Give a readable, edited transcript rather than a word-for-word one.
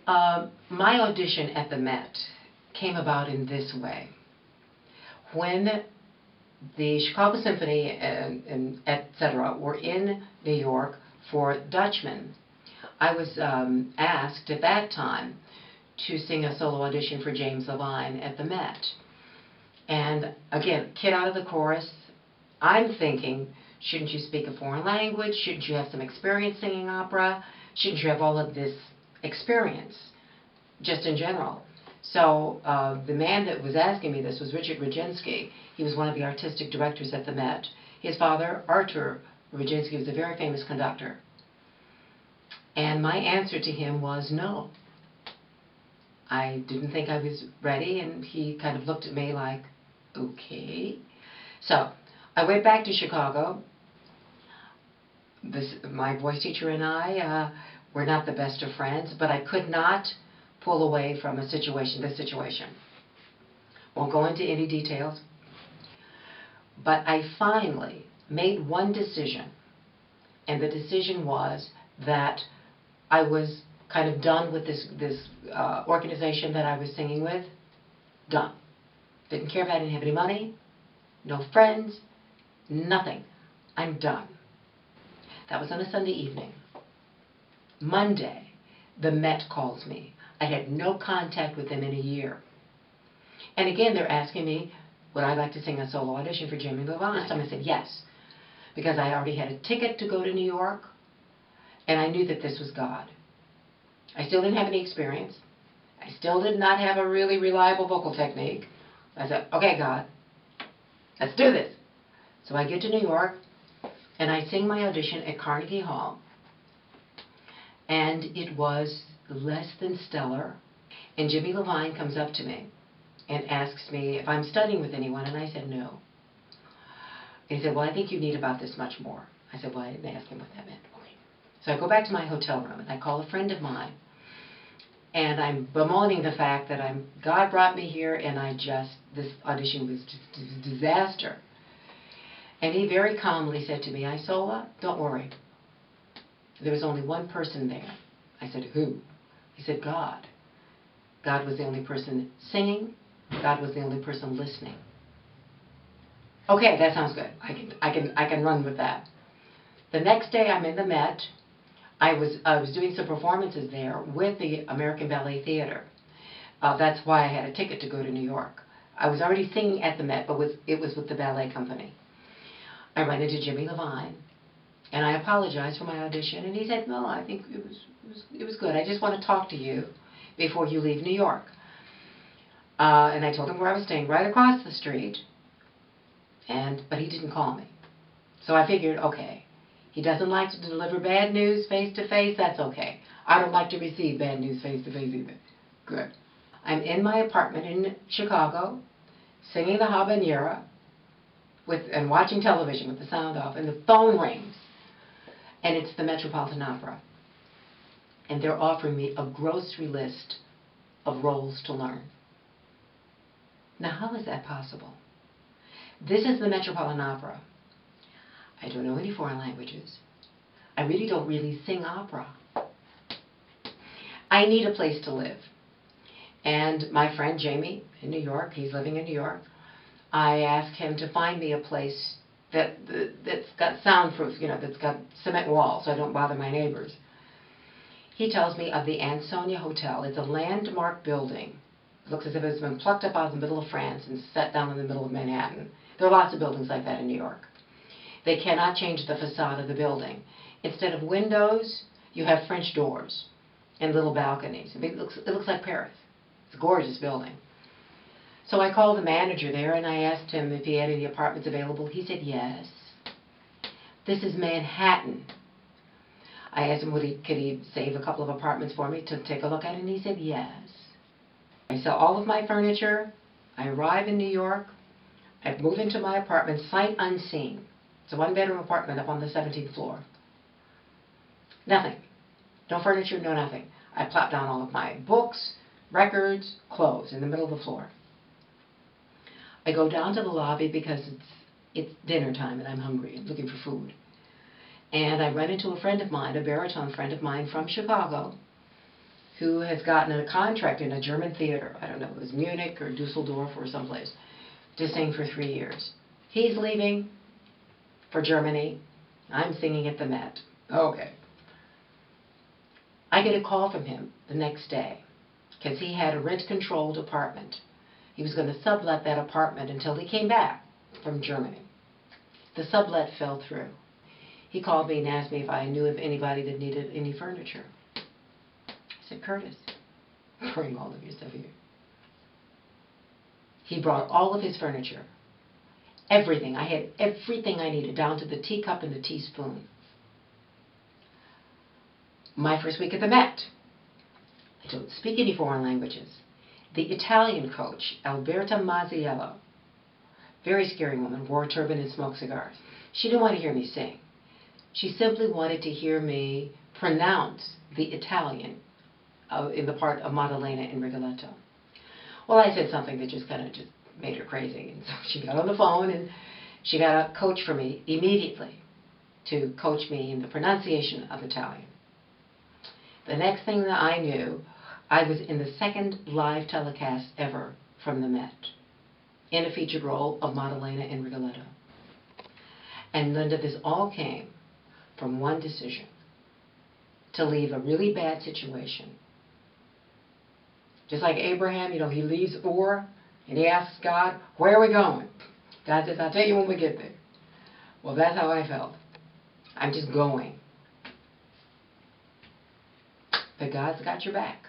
My audition at the Met came about in this way. When the Chicago Symphony and etc. were in New York for Dutchman, I was asked at that time to sing a solo audition for James Levine at the Met. And again, kid out of the chorus, I'm thinking, shouldn't you speak a foreign language? Shouldn't you have some experience singing opera? Shouldn't you have all of this experience, just in general? So the man that was asking me this was Richard Rajinski. He was one of the artistic directors at the Met. His father, Artur Rajinski, was a very famous conductor. And my answer to him was no. I didn't think I was ready, and he kind of looked at me like, okay. So I went back to Chicago. My voice teacher and I were not the best of friends, but I could not pull away from this situation. Won't go into any details. But I finally made one decision, and the decision was that I was kind of done with this organization that I was singing with. Done. Didn't care if I didn't have any money, no friends, nothing. I'm done. That was on a Sunday evening. Monday, the Met calls me. I had no contact with them in a year. And again, they're asking me, would I like to sing a solo audition for James Levine? This time I said yes, because I already had a ticket to go to New York, and I knew that this was God. I still didn't have any experience. I still did not have a really reliable vocal technique. I said, okay, God, let's do this. So I get to New York, and I sing my audition at Carnegie Hall. And it was less than stellar. And Jimmy Levine comes up to me and asks me if I'm studying with anyone, and I said no. And he said, well, I think you need about this much more. I said, well, I didn't ask him what that meant. Okay. So I go back to my hotel room, and I call a friend of mine, and I'm bemoaning the fact that God brought me here, and this audition was just a disaster. And he very calmly said to me, Isola, don't worry. There was only one person there. I said, who? He said, God. God was the only person singing. God was the only person listening. Okay, that sounds good. I can run with that. The next day I'm in the Met. I was doing some performances there with the American Ballet Theater. That's why I had a ticket to go to New York. I was already singing at the Met, but it was with the ballet company. I ran into Jimmy Levine, and I apologized for my audition, and he said, no, I think it was good. I just want to talk to you before you leave New York. And I told him where I was staying, right across the street, but he didn't call me. So I figured, okay, he doesn't like to deliver bad news face-to-face, that's okay. I don't like to receive bad news face-to-face either. Good. I'm in my apartment in Chicago, singing the habanera, and watching television with the sound off, and the phone rings, and it's the Metropolitan Opera. And they're offering me a grocery list of roles to learn. Now, how is that possible? This is the Metropolitan Opera. I don't know any foreign languages. I really don't sing opera. I need a place to live. And my friend Jamie in New York, he's living in New York, I asked him to find me a place that's got soundproof, that's got cement walls so I don't bother my neighbors. He tells me of the Ansonia Hotel. It's a landmark building. It looks as if it's been plucked up out of the middle of France and set down in the middle of Manhattan. There are lots of buildings like that in New York. They cannot change the facade of the building. Instead of windows, you have French doors and little balconies. It looks like Paris. It's a gorgeous building. So I called the manager there, and I asked him if he had any apartments available. He said yes. This is Manhattan. I asked him could he save a couple of apartments for me to take a look at, and he said yes. I sell all of my furniture. I arrive in New York. I move into my apartment sight unseen. It's a one-bedroom apartment up on the 17th floor. Nothing. No furniture, no nothing. I plop down all of my books, records, clothes in the middle of the floor. I go down to the lobby because it's dinner time and I'm hungry and looking for food. And I run into a friend of mine, a baritone friend of mine from Chicago, who has gotten a contract in a German theater, I don't know, it was Munich or Dusseldorf or someplace, to sing for 3 years. He's leaving for Germany. I'm singing at the Met. Okay. I get a call from him the next day because he had a rent-controlled apartment. He was going to sublet that apartment until he came back from Germany. The sublet fell through. He called me and asked me if I knew of anybody that needed any furniture. I said, Curtis, bring all of your stuff here. He brought all of his furniture. Everything. I had everything I needed, down to the teacup and the teaspoon. My first week at the Met. I don't speak any foreign languages. The Italian coach, Alberta Mazziello, very scary woman, wore a turban and smoked cigars. She didn't want to hear me sing. She simply wanted to hear me pronounce the Italian in the part of Maddalena in Rigoletto. Well, I said something that just kind of just made her crazy. And so she got on the phone and she got a coach for me immediately to coach me in the pronunciation of Italian. The next thing that I knew, I was in the second live telecast ever from the Met, in a featured role of Maddalena in Rigoletto. And Linda, this all came from one decision: to leave a really bad situation. Just like Abraham, he leaves Ur and he asks God, where are we going? God says, I'll tell you when we get there. Well, that's how I felt. I'm just going. But God's got your back.